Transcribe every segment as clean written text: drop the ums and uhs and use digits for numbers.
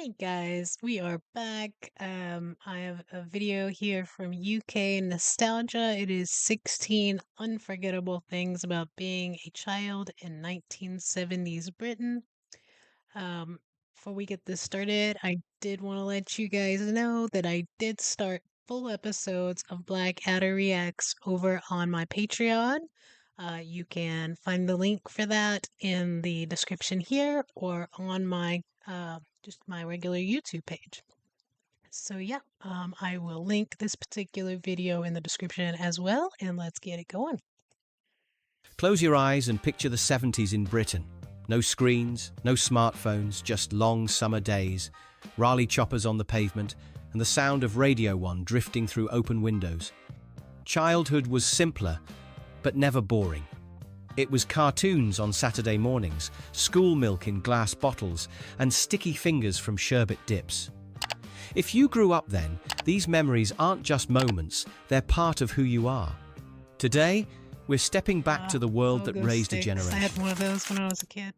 Hi guys, we are back. I have a video here from UK Nostalgia. It is 16 unforgettable things about being a child in 1970s Britain. Um, Before we get this started, I did want to let you guys know that I did start full episodes of Blackadder Reacts over on my Patreon. You can find the link for that in the description here or on my just my regular YouTube page. So yeah, I will link this particular video in the description as well, and let's get it going. Close your eyes and picture the 70s in Britain. No screens, no smartphones, just long summer days, Raleigh Choppers on the pavement, and the sound of Radio 1 drifting through open windows. Childhood was simpler, but never boring. It was cartoons on Saturday mornings, school milk in glass bottles, and sticky fingers from sherbet dips. If you grew up then, these memories aren't just moments, they're part of who you are. Today, we're stepping back to the world that raised a generation. I had one of those when I was a kid.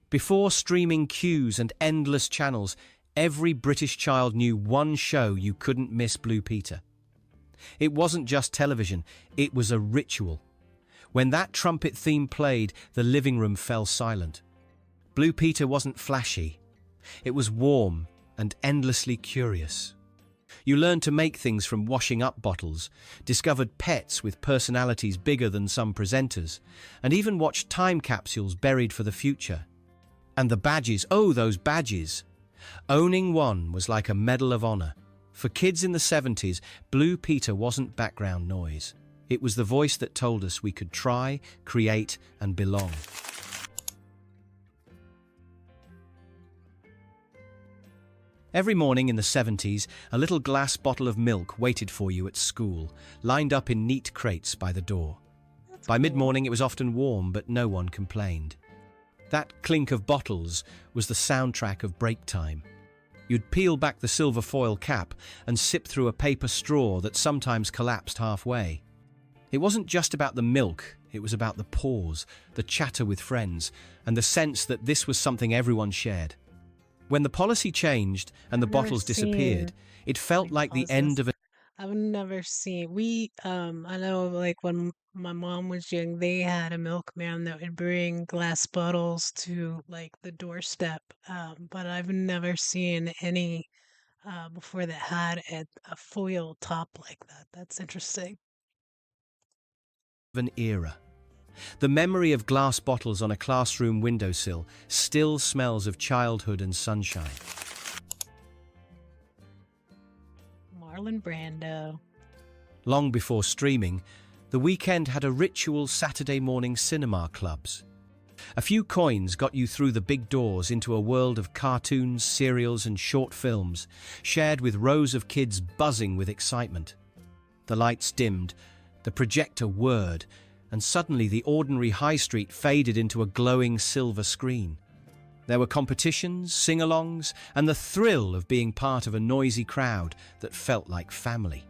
Before streaming queues and endless channels, every British child knew one show you couldn't miss: Blue Peter. It wasn't just television, it was a ritual. When that trumpet theme played, the living room fell silent. Blue Peter wasn't flashy. It was warm and endlessly curious. You learned to make things from washing up bottles, discovered pets with personalities bigger than some presenters, and even watched time capsules buried for the future. And the badges, oh, those badges! Owning one was like a medal of honor. For kids in the 70s, Blue Peter wasn't background noise. It was the voice that told us we could try, create, and belong. Every morning in the 70s, a little glass bottle of milk waited for you at school, lined up in neat crates by the door. By mid-morning, it was often warm, but no one complained. That clink of bottles was the soundtrack of break time. You'd peel back the silver foil cap and sip through a paper straw that sometimes collapsed halfway. It wasn't just about the milk, it was about the pause, the chatter with friends, and the sense that this was something everyone shared. When the policy changed and the bottles disappeared, it felt like the end of a... I've never seen. I know, like, when my mom was young, they had a milkman that would bring glass bottles to, like, the doorstep. But I've never seen any before that had a foil top like that. That's interesting. an era. The memory of glass bottles on a classroom windowsill still smells of childhood and sunshine. Marlon Brando. Long before streaming, the weekend had a ritual Saturday morning cinema clubs. A few coins got you through the big doors into a world of cartoons, serials, and short films, shared with rows of kids buzzing with excitement. The lights dimmed, the projector whirred, and suddenly the ordinary high street faded into a glowing silver screen. There were competitions, sing-alongs, and the thrill of being part of a noisy crowd that felt like family.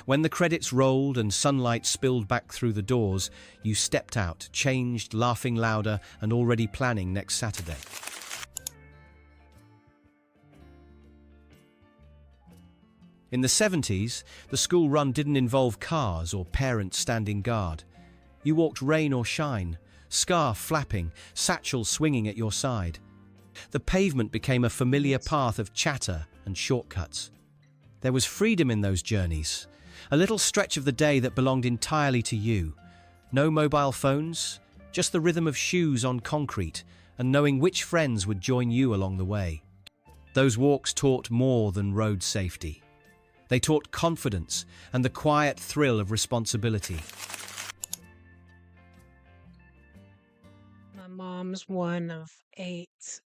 When the credits rolled and sunlight spilled back through the doors, you stepped out, changed, laughing louder, and already planning next Saturday. In the 70s, the school run didn't involve cars or parents standing guard. You walked rain or shine, scarf flapping, satchel swinging at your side. The pavement became a familiar path of chatter and shortcuts. There was freedom in those journeys, a little stretch of the day that belonged entirely to you. No mobile phones, just the rhythm of shoes on concrete and knowing which friends would join you along the way. Those walks taught more than road safety. They taught confidence and the quiet thrill of responsibility. My mom's one of eight,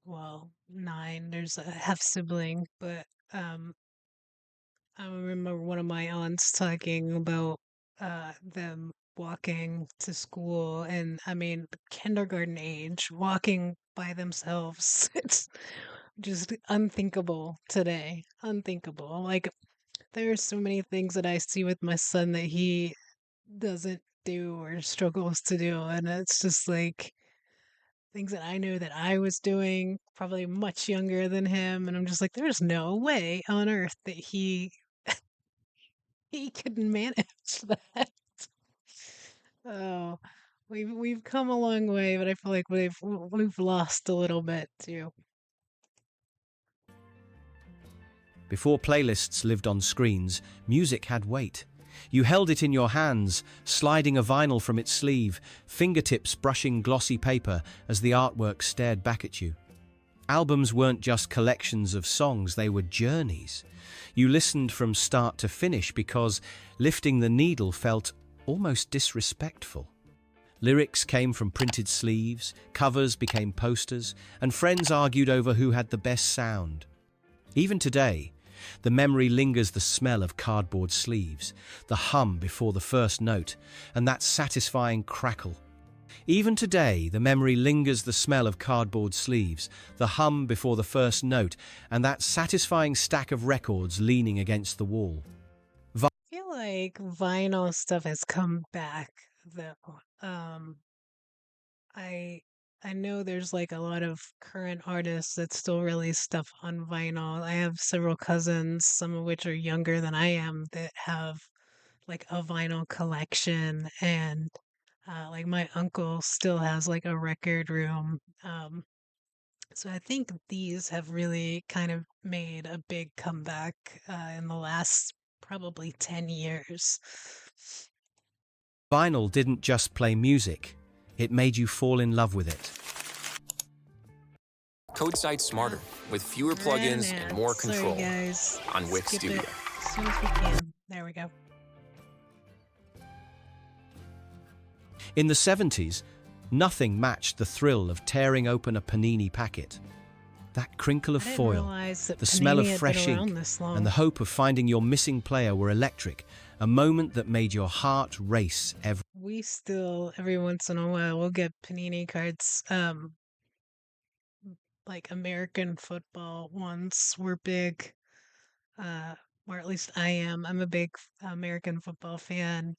well, nine. There's a half sibling, but I remember one of my aunts talking about them walking to school, and I mean, kindergarten age, walking by themselves. It's just unthinkable today. Unthinkable. Like, there are so many things that I see with my son that he doesn't do or struggles to do, and it's just like, things that I know that I was doing, probably much younger than him, and I'm just like, there's no way on earth that he could manage that. Oh, we've come a long way, but I feel like we've lost a little bit too. Before playlists lived on screens, music had weight. You held it in your hands, sliding a vinyl from its sleeve, fingertips brushing glossy paper as the artwork stared back at you. Albums weren't just collections of songs, they were journeys. You listened from start to finish because lifting the needle felt almost disrespectful. Lyrics came from printed sleeves, covers became posters, and friends argued over who had the best sound. Even today, the memory lingers, the smell of cardboard sleeves, the hum before the first note, and that satisfying crackle. Even today, the memory lingers, the smell of cardboard sleeves, the hum before the first note, and that satisfying stack of records leaning against the wall. I feel like vinyl stuff has come back though. I I know there's like a lot of current artists that still release stuff on vinyl. I have several cousins, some of which are younger than I am, that have like a vinyl collection, and like my uncle still has like a record room. So I think these have really kind of made a big comeback in the last probably 10 years. Vinyl didn't just play music, it made you fall in love with it. Code sites Uh, smarter with fewer ran plugins and more ads. Sorry, control guys. on Wix Skip Studio. it as soon as we can. There we go. In the 70s, nothing matched the thrill of tearing open a Panini packet. That crinkle of I didn't foil, realize that the smell of Panini had fresh been around ink, this and the long. hope of finding your missing player were electric, a moment that made your heart race every We still, every once in a while, we'll get Panini cards. Like American football ones were big. Uh, or at least I am. I'm a big American football fan.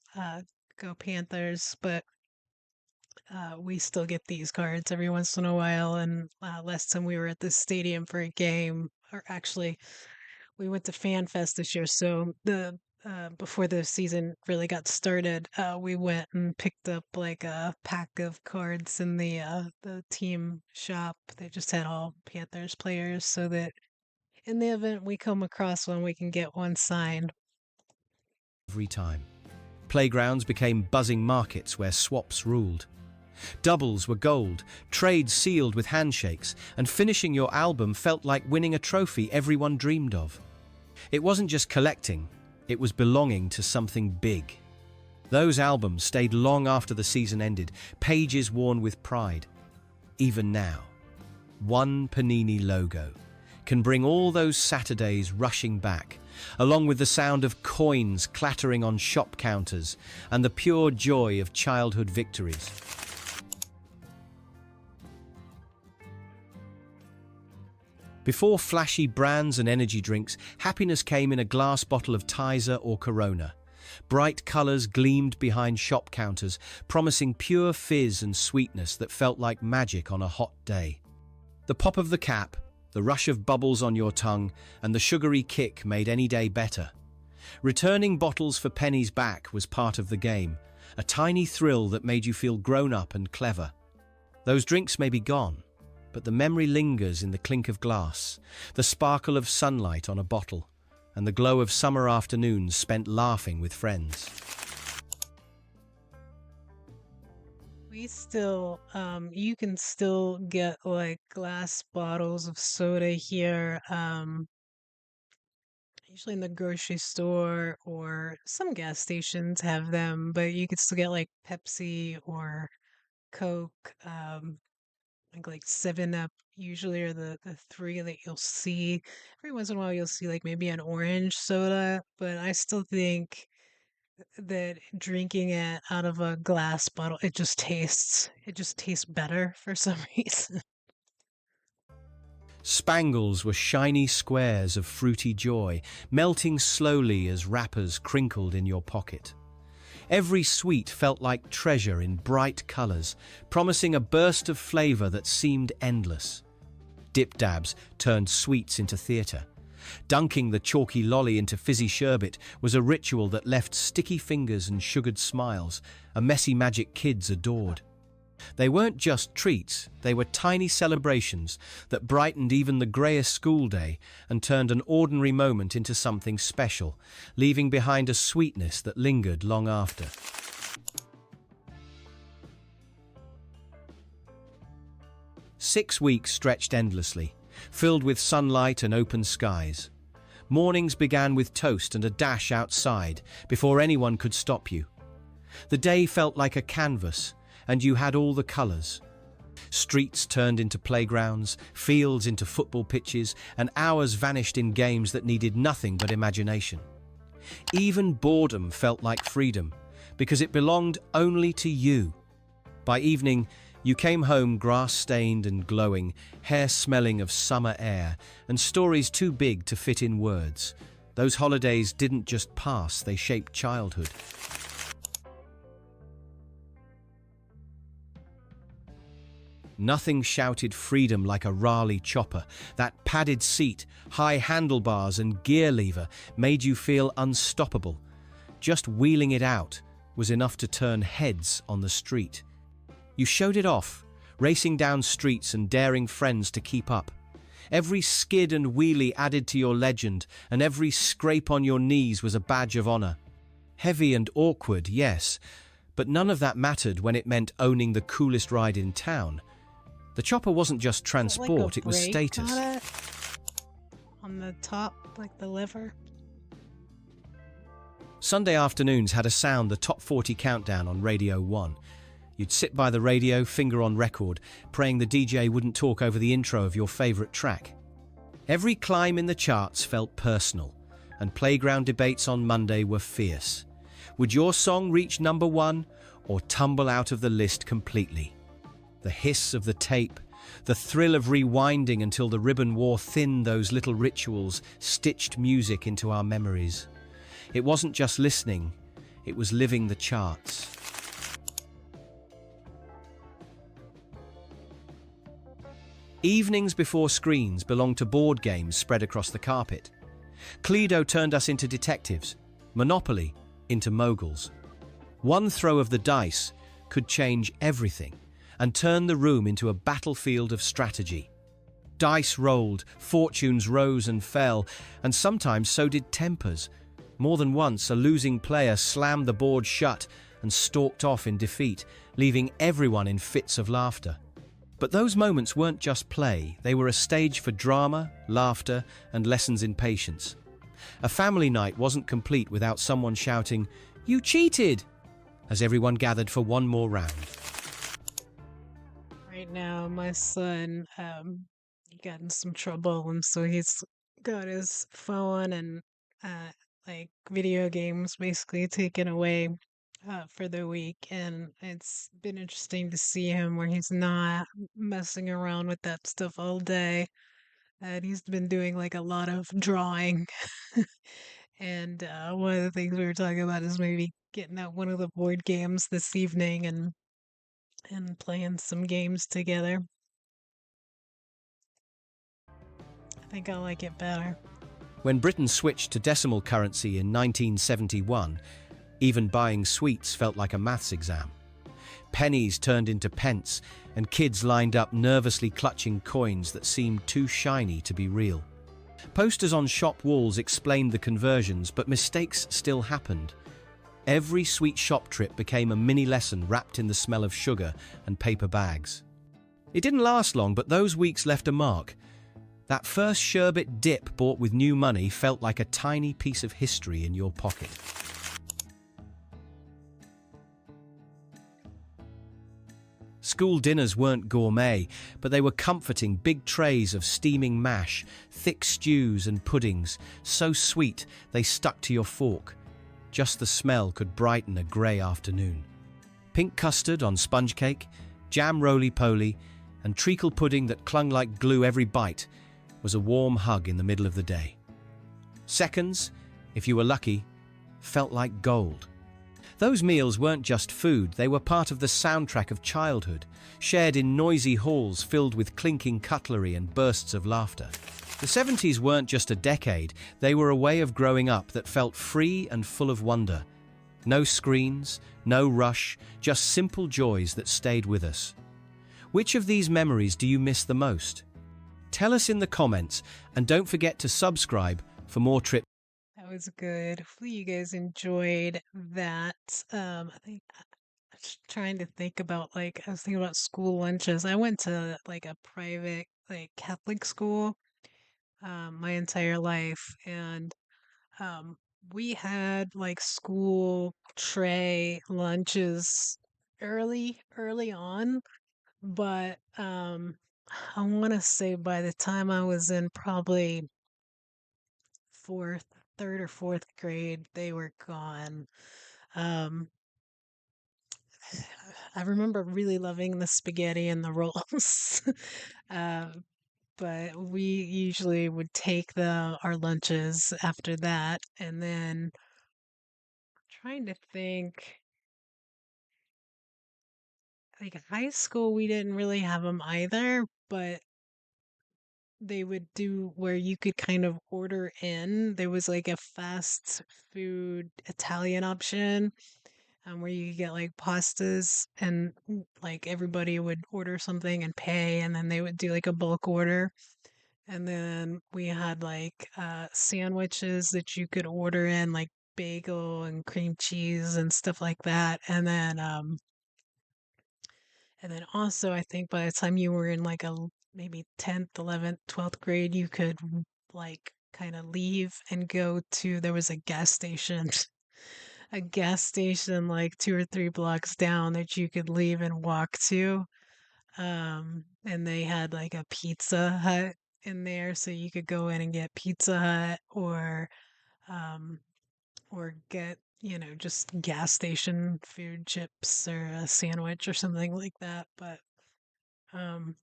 Go Panthers! But we still get these cards every once in a while. And last time we were at the stadium for a game, or actually, we went to Fan Fest this year. So the before the season really got started, we went and picked up like a pack of cards in the team shop. They just had all Panthers players, so that in the event we come across one, we can get one signed. time. Playgrounds became buzzing markets where swaps ruled. Doubles were gold, trades sealed with handshakes, and finishing your album felt like winning a trophy everyone dreamed of. It wasn't just collecting, it was belonging to something big. Those albums stayed long after the season ended, pages worn with pride. Even now, one Panini logo can bring all those Saturdays rushing back, along with the sound of coins clattering on shop counters and the pure joy of childhood victories. Before flashy brands and energy drinks, happiness came in a glass bottle of Tizer or Corona. Bright colours gleamed behind shop counters, promising pure fizz and sweetness that felt like magic on a hot day. The pop of the cap, the rush of bubbles on your tongue, and the sugary kick made any day better. Returning bottles for pennies back was part of the game, a tiny thrill that made you feel grown up and clever. Those drinks may be gone, but the memory lingers in the clink of glass, the sparkle of sunlight on a bottle, and the glow of summer afternoons spent laughing with friends. We still, you can still get like glass bottles of soda here, usually in the grocery store, or some gas stations have them, but you could still get like Pepsi or Coke, like 7 Up usually are the three that you'll see. Every once in a while you'll see like maybe an orange soda, but I still think that drinking it out of a glass bottle, it just tastes better for some reason. Spangles were shiny squares of fruity joy, melting slowly as wrappers crinkled in your pocket. Every sweet felt like treasure in bright colours, promising a burst of flavour that seemed endless. Dip-dabs turned sweets into theatre. Dunking the chalky lolly into fizzy sherbet was a ritual that left sticky fingers and sugared smiles, a messy magic kids adored. They weren't just treats, they were tiny celebrations that brightened even the greyest school day and turned an ordinary moment into something special, leaving behind a sweetness that lingered long after. Six weeks stretched endlessly, filled with sunlight and open skies. Mornings began with toast and a dash outside before anyone could stop you. The day felt like a canvas, and you had all the colours. Streets turned into playgrounds, fields into football pitches, and hours vanished in games that needed nothing but imagination. Even boredom felt like freedom, because it belonged only to you. By evening, you came home grass-stained and glowing, hair smelling of summer air, and stories too big to fit in words. Those holidays didn't just pass, they shaped childhood. Nothing shouted freedom like a Raleigh Chopper. That padded seat, high handlebars and gear lever made you feel unstoppable. Just wheeling it out was enough to turn heads on the street. You showed it off, racing down streets and daring friends to keep up. Every skid and wheelie added to your legend, and every scrape on your knees was a badge of honor. Heavy and awkward, yes, but none of that mattered when it meant owning the coolest ride in town. The chopper wasn't just transport, it was status. On the top, like the lever. Sunday afternoons had a sound, the Top 40 countdown on Radio 1. You'd sit by the radio, finger on record, praying the DJ wouldn't talk over the intro of your favourite track. Every climb in the charts felt personal, and playground debates on Monday were fierce. Would your song reach number one or tumble out of the list completely? The hiss of the tape, the thrill of rewinding until the ribbon wore thin, those little rituals stitched music into our memories. It wasn't just listening, it was living the charts. Evenings before screens belonged to board games spread across the carpet. Cluedo turned us into detectives, Monopoly into moguls. One throw of the dice could change everything and turn the room into a battlefield of strategy. Dice rolled, fortunes rose and fell, and sometimes so did tempers. More than once, a losing player slammed the board shut and stalked off in defeat, leaving everyone in fits of laughter. But those moments weren't just play, they were a stage for drama, laughter, and lessons in patience. A family night wasn't complete without someone shouting, "You cheated!" as everyone gathered for one more round. Right now, my son, he got in some trouble, and so he's got his phone and like video games basically taken away for the week, and it's been interesting to see him where he's not messing around with that stuff all day, and he's been doing like a lot of drawing. And one of the things we were talking about is maybe getting out one of the board games this evening and playing some games together. I think I like it better. When Britain switched to decimal currency in 1971, even buying sweets felt like a maths exam. Pennies turned into pence, and kids lined up nervously clutching coins that seemed too shiny to be real. Posters on shop walls explained the conversions, but mistakes still happened. Every sweet shop trip became a mini lesson wrapped in the smell of sugar and paper bags. It didn't last long, but those weeks left a mark. That first sherbet dip bought with new money felt like a tiny piece of history in your pocket. School dinners weren't gourmet, but they were comforting, big trays of steaming mash, thick stews and puddings, so sweet they stuck to your fork. Just the smell could brighten a grey afternoon. Pink custard on sponge cake, jam roly-poly, and treacle pudding that clung like glue every bite was a warm hug in the middle of the day. Seconds, if you were lucky, felt like gold. Those meals weren't just food, they were part of the soundtrack of childhood, shared in noisy halls filled with clinking cutlery and bursts of laughter. The 70s weren't just a decade, they were a way of growing up that felt free and full of wonder. No screens, no rush, just simple joys that stayed with us. Which of these memories do you miss the most? Tell us in the comments, and don't forget to subscribe for more trips. That was good. Hopefully you guys enjoyed that. I think I was trying to think about like I was thinking about school lunches. I went to like a private like Catholic school my entire life, and um we had like school tray lunches early on, but I want to say by the time I was in probably fourth, third or fourth grade, they were gone. Um, I remember really loving the spaghetti and the rolls. uh, but we usually would take our lunches after that, and then trying to think, like high school, we didn't really have them either, but they would do where you could kind of order in. There was like a fast food Italian option, where you could get like pastas and like everybody would order something and pay, and then they would do like a bulk order. And then we had like sandwiches that you could order in, like bagel and cream cheese and stuff like that. And then also, I think by the time you were in like maybe 10th, 11th, 12th grade, you could like kind of leave and go to, there was a gas station, a gas station like 2 or 3 blocks down that you could leave and walk to. And they had like a Pizza Hut in there, so you could go in and get Pizza Hut um, or get, just gas station food, chips or a sandwich or something like that. But um,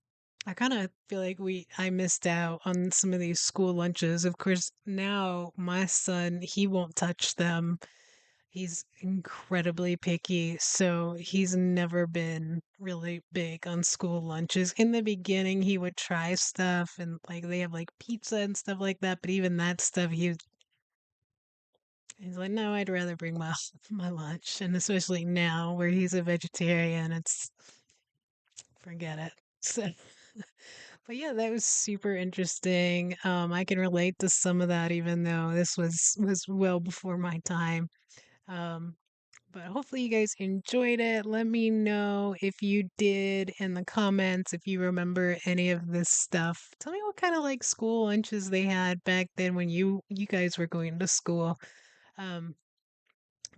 I kind of feel like I missed out on some of these school lunches. Of course, now my son, he won't touch them. He's incredibly picky, so he's never been really big on school lunches. In the beginning, he would try stuff and like they have like pizza and stuff like that, but even that stuff he's like, "No, I'd rather bring my my lunch." And especially now where he's a vegetarian, it's forget it. So but yeah, that was super interesting. I can relate to some of that, even though this was well before my time. Um, but hopefully you guys enjoyed it. Let me know if you did in the comments, if you remember any of this stuff. Tell me what kind of like school lunches they had back then when you guys were going to school. Um,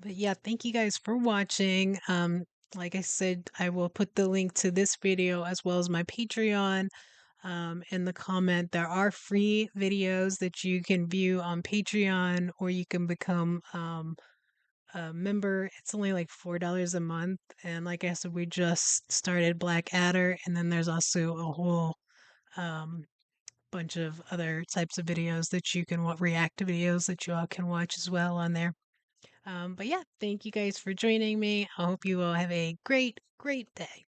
but yeah, thank you guys for watching. Like I said, I will put the link to this video as well as my Patreon in the comment. There are free videos that you can view on Patreon, or you can become a member. It's only like $4 a month. And like I said, we just started Black Adder, and then there's also a whole um, bunch of other types of videos that you can react to videos that you all can watch as well on there. But yeah, thank you guys for joining me. I hope you all have a great, great day.